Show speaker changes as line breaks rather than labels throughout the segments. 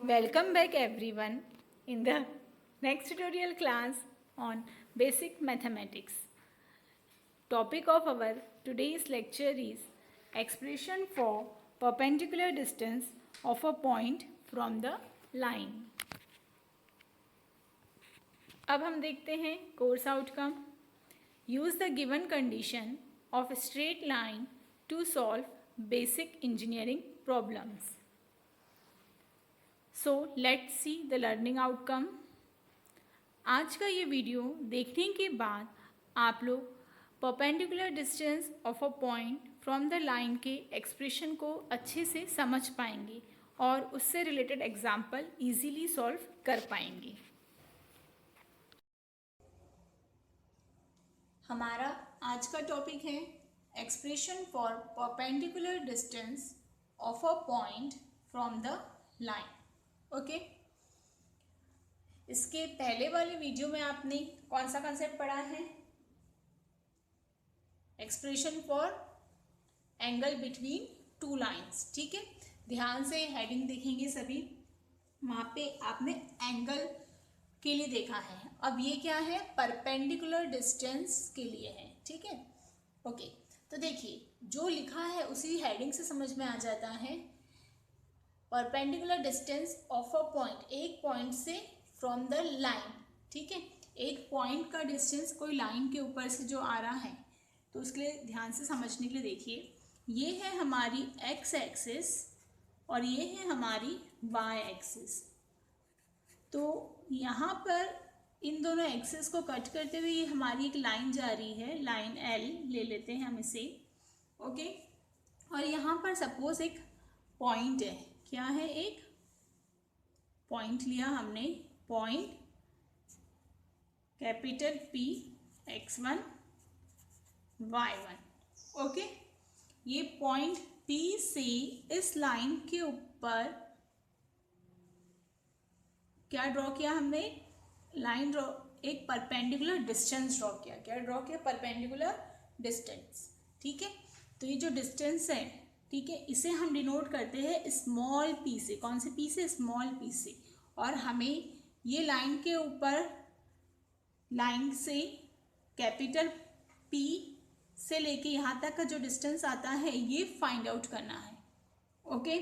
Welcome back everyone in the next tutorial class on basic mathematics. Topic of our today's lecture is expression for perpendicular distance of a point from the line. अब हम देखते हैं course outcome. Use the given condition of a straight line to solve basic engineering problems. So let's see the learning outcome. आज का ये video देखने के बाद आप लोग perpendicular distance of a point from the line के एक्सप्रेशन को अच्छे से समझ पाएंगे और उससे रिलेटेड एग्जाम्पल इजीली सॉल्व कर पाएंगे. हमारा आज का टॉपिक है expression for perpendicular distance of a point from the line. Okay इसके पहले वाले वीडियो में आपने कौन सा कंसेप्ट पढ़ा है? Expression for angle between two lines. ठीक है, ध्यान से हेडिंग देखेंगे सभी. वहां पे आपने एंगल के लिए देखा है. अब ये क्या है? परपेंडिकुलर डिस्टेंस के लिए है. ठीक है, ओके. तो देखिए जो लिखा है उसी हेडिंग से समझ में आ जाता है. Perpendicular distance of a point, एक पॉइंट से फ्रॉम द लाइन. ठीक है, एक पॉइंट का डिस्टेंस कोई लाइन के ऊपर से जो आ रहा है तो उसके लिए ध्यान से समझने के लिए देखिए. ये है हमारी एक्स एक्सिस और ये है हमारी वाई एक्सिस. तो यहाँ पर इन दोनों एक्सिस को कट करते हुए ये हमारी एक लाइन जा रही है, लाइन एल ले लेते हैं हम इसे. ओके, और यहाँ पर सपोज एक पॉइंट है. क्या है? एक पॉइंट लिया हमने, point capital P x1 y1. Okay, ये पॉइंट P से इस लाइन के ऊपर क्या ड्रॉ किया हमने? लाइन ड्रॉ, एक परपेंडिकुलर डिस्टेंस ड्रॉ किया. क्या ड्रॉ किया? Perpendicular distance. ठीक है, तो ये जो डिस्टेंस है, ठीक है, इसे हम डिनोट करते हैं स्मॉल p से. कौन से p से? स्मॉल p से. और हमें ये लाइन के ऊपर, लाइन से कैपिटल P से लेके यहाँ तक का जो डिस्टेंस आता है ये फाइंड आउट करना है. ओके,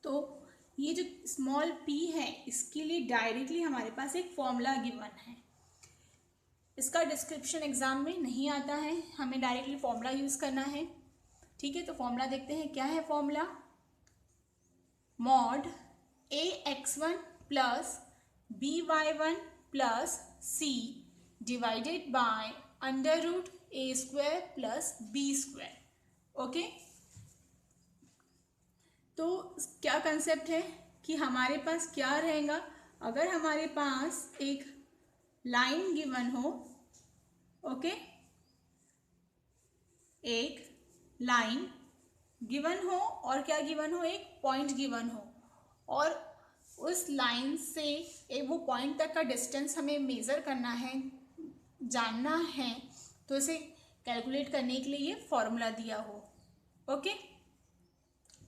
तो ये जो स्मॉल p है इसके लिए डायरेक्टली हमारे पास एक फॉर्मूला गिवन है. इसका डिस्क्रिप्शन एग्जाम में नहीं आता है, हमें डायरेक्टली फॉर्मूला यूज करना है. ठीक है, तो फॉर्मूला देखते हैं. क्या है formula? Mod ax1 plus by1 plus c divided by under root a square plus b square. Okay, तो क्या कंसेप्ट है कि हमारे पास क्या रहेगा? अगर हमारे पास एक लाइन गिवन हो, ओके, एक लाइन गिवन हो और क्या गिवन हो? एक पॉइंट गिवन हो, और उस लाइन से एक वो पॉइंट तक का डिस्टेंस हमें मेज़र करना है, जानना है. तो इसे कैलकुलेट करने के लिए ये फॉर्मूला दिया हो. ओके,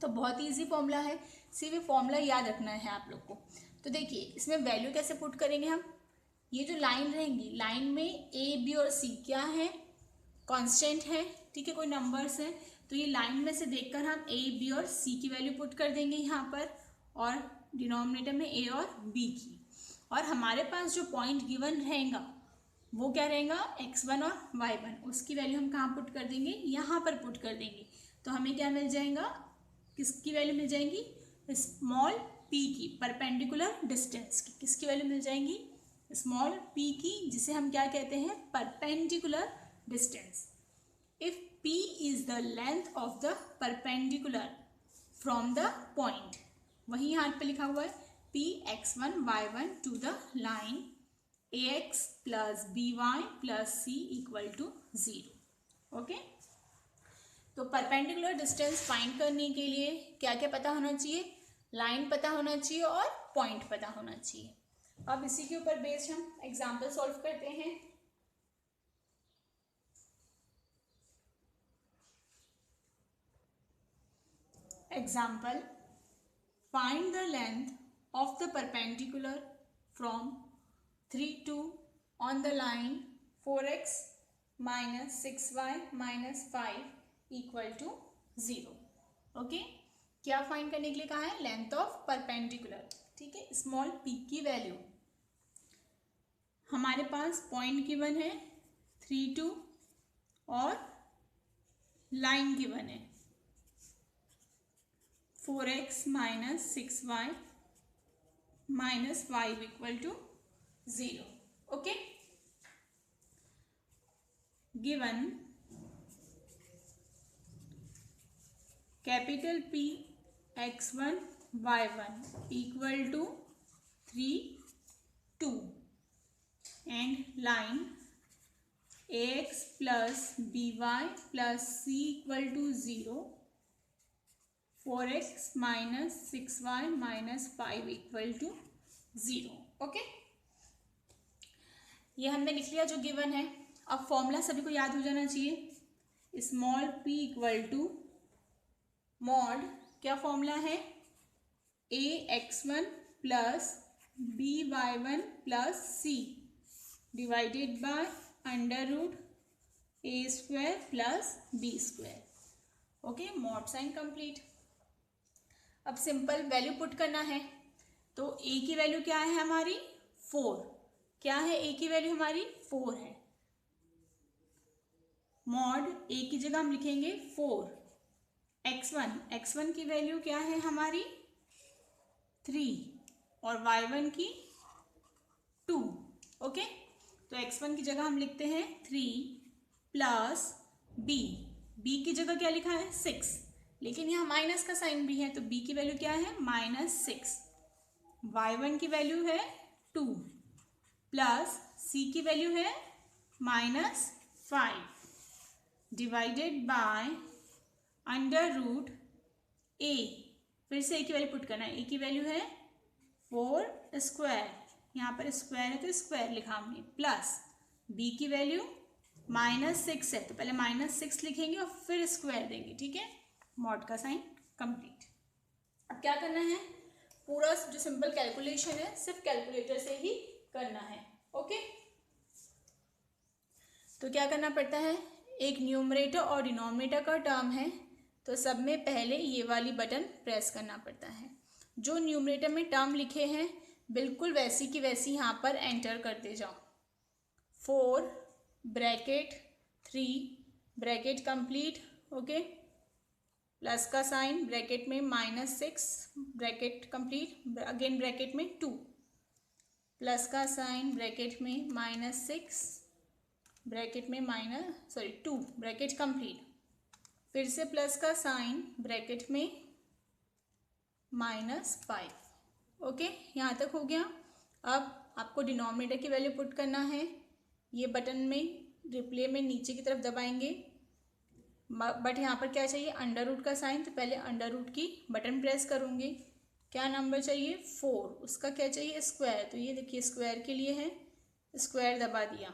तो बहुत इजी फॉर्मूला है, सिर्फ फॉर्मूला याद रखना है आप लोग को. तो देखिए इसमें वैल्यू कैसे पुट करेंगे हम? ये जो लाइन रहेंगी, लाइन में ए बी और सी क्या है? कांस्टेंट है. ठीक है, कोई नंबर्स है. तो ये लाइन में से देखकर हम ए बी और सी की वैल्यू पुट कर देंगे यहाँ पर, और डिनोमिनेटर में ए और बी की. और हमारे पास जो पॉइंट गिवन रहेगा वो क्या रहेगा? x1 और y1. उसकी वैल्यू हम कहाँ पुट कर देंगे? यहाँ पर पुट कर देंगे. तो हमें क्या मिल जाएगा? किसकी वैल्यू मिल जाएगी? स्मॉल p की, परपेंडिकुलर डिस्टेंस की. किसकी वैल्यू मिल जाएंगी? स्मॉल p की, जिसे हम क्या कहते हैं? Perpendicular distance. If P is the length of the perpendicular from the point, वही यहाँ पे लिखा हुआ है P x1 y1 to the line ax plus by plus c equal to 0. Okay, तो परपेंडिकुलर डिस्टेंस फाइंड करने के लिए क्या क्या पता होना चाहिए? लाइन पता होना चाहिए और पॉइंट पता होना चाहिए. अब इसी के ऊपर बेस्ड हम एग्जाम्पल सॉल्व करते हैं. Example, find the length of the perpendicular from 3 to on the line 4x minus 6y minus 5 equal to 0. Okay, क्या फाइंड करने के लिए कहा है? Length of perpendicular. ठीक है, स्मॉल p की वैल्यू हमारे पास पॉइंट गिवन है 3 2 और लाइन गिवन है 4x minus 6y minus 5 equal to 0. Okay, given capital P x1 y1 equal to 3 2 and line ax plus by plus c equal to 0, 4x minus 6y minus 5 equal to 0. Okay, ये हमने लिख लिया जो given है. अब formula सभी को याद हो जाना चाहिए. Small p equal to mod, क्या फॉर्मूला है? ax1 plus by1 plus c divided by under root a square plus b square. Okay, mod sign complete. अब सिंपल वैल्यू पुट करना है. तो a की वैल्यू क्या है हमारी? 4. क्या है a की वैल्यू हमारी? 4 है. मॉड a की जगह हम लिखेंगे 4. x1 की वैल्यू क्या है हमारी? 3 और y1 की 2. ओके, तो x1 की जगह हम लिखते हैं 3 प्लस b की जगह क्या लिखा है? 6, लेकिन यहाँ माइनस का साइन भी है तो b की वैल्यू क्या है? -6. y1 की वैल्यू है 2 प्लस c की वैल्यू है -5 divided by under root a. फिर से a की वैल्यू पुट करना है. a की वैल्यू है 4 स्क्वायर, यहाँ पर स्क्वायर है तो स्क्वायर लिखा हमने, प्लस b की वैल्यू -6 है तो पहले -6 लिखेंगे और फिर स्क्वायर देंगे. ठीक है, मॉड का साइन कंप्लीट. अब क्या करना है? पूरा जो सिंपल कैलकुलेशन है सिर्फ कैलकुलेटर से ही करना है. ओके, तो क्या करना पड़ता है? एक न्यूमरेटर और डिनोमिनेटर का टर्म है तो सब में पहले ये वाली बटन प्रेस करना पड़ता है. जो न्यूमरेटर में टर्म लिखे हैं बिल्कुल वैसी की वैसी यहाँ पर एंटर करते जाओ. 4 bracket 3 bracket complete. Okay, plus का साइन ब्रैकेट में -6 ब्रैकेट कंप्लीट, अगेन ब्रैकेट में 2 प्लस का साइन ब्रैकेट में -6 ब्रैकेट में 2 ब्रैकेट कंप्लीट, फिर से प्लस का साइन ब्रैकेट में -5. ओके, यहाँ तक हो गया. अब आपको डिनोमिनेटर की वैल्यू पुट करना है. ये बटन में रिप्ले में नीचे की तरफ दबाएंगे, बट यहाँ पर क्या चाहिए? अंडर रूट का साइन, तो पहले अंडर रूट की बटन प्रेस करूँगी. क्या नंबर चाहिए? 4. उसका क्या चाहिए? स्क्वायर. तो ये देखिए स्क्वायर के लिए है, स्क्वायर दबा दिया.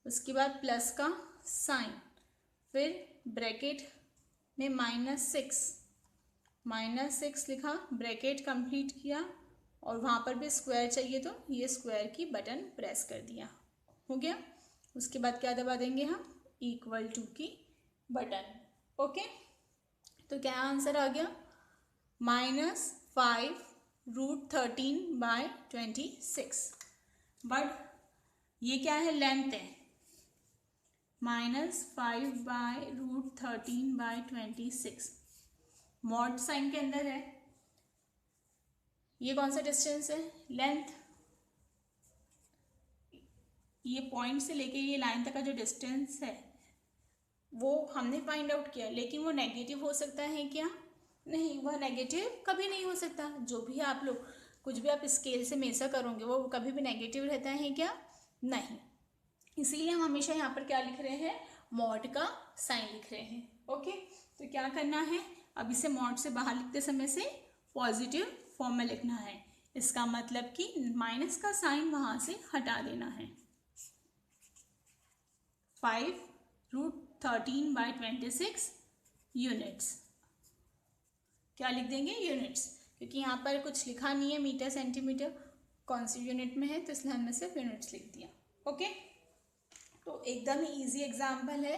उसके बाद प्लस का साइन, फिर ब्रैकेट में -6 लिखा, ब्रैकेट कंप्लीट किया और वहाँ पर भी स्क्वायर चाहिए तो ये स्क्वायर की बटन प्रेस कर दिया. हो गया. उसके बाद क्या दबा देंगे हम? इक्वल टू की बटन. ओके, तो क्या आंसर आ गया? -5√13/26. बट ये क्या है? लेंथ है. -5/√13/26 मॉड साइन के अंदर है. ये कौन सा डिस्टेंस है? लेंथ. ये पॉइंट से लेके ये लाइन तक का जो डिस्टेंस है वो हमने फाइंड आउट किया, लेकिन वो नेगेटिव हो सकता है क्या? नहीं, वह नेगेटिव कभी नहीं हो सकता. जो भी आप लोग कुछ भी आप स्केल से मेजर करोगे वो कभी भी नेगेटिव रहता है क्या? नहीं. इसीलिए हम हमेशा यहाँ पर क्या लिख रहे हैं? मॉड का साइन लिख रहे हैं. ओके, तो क्या करना है? अब इसे मॉड से बाहर लिखते समय से पॉजिटिव फॉर्म में लिखना है. इसका मतलब कि माइनस का साइन वहाँ से हटा देना है. 5√13/26 यूनिट्स. क्या लिख देंगे? यूनिट्स. क्योंकि यहाँ पर कुछ लिखा नहीं है मीटर सेंटीमीटर, कौन सी यूनिट में है, तो इसलिए हमने सिर्फ यूनिट्स लिख दिया। ओके, तो एकदम ही इजी एग्जाम्पल है।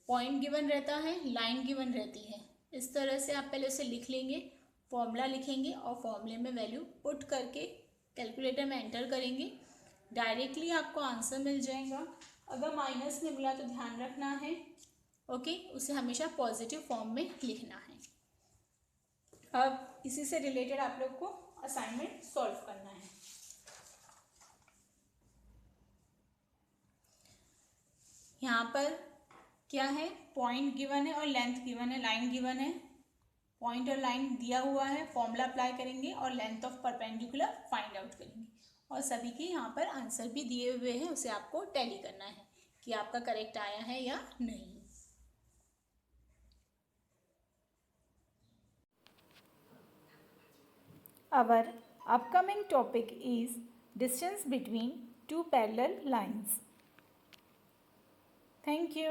पॉइंट गिवन रहता है, लाइन गिवन रहती है। इस तरह से आप पहले उसे लिख लेंगे, फॉर्मूला लिखेंगे और फॉर्मूले में वैल्यू पुट करके कैलकुलेटर में एंटर करेंगे, डायरेक्टली आपको आंसर मिल जाएगा। अगर माइनस में मिला तो ध्यान रखना है, ओके, उसे हमेशा पॉजिटिव फॉर्म में लिखना है। अब इसी से रिलेटेड आप लोग को असाइनमेंट सॉल्व करना है। यहाँ पर क्या है, पॉइंट गिवन है और लेंथ गिवन है, लाइन गिवन है। पॉइंट और लाइन दिया हुआ है, फॉर्मूला अप्लाई करेंगे और length of perpendicular find out करेंगे। और सभी के यहाँ पर आंसर भी दिए हुए हैं, उसे आपको टैली करना है कि आपका करेक्ट आया है या नहीं।
Our upcoming topic is distance between two parallel lines. Thank you.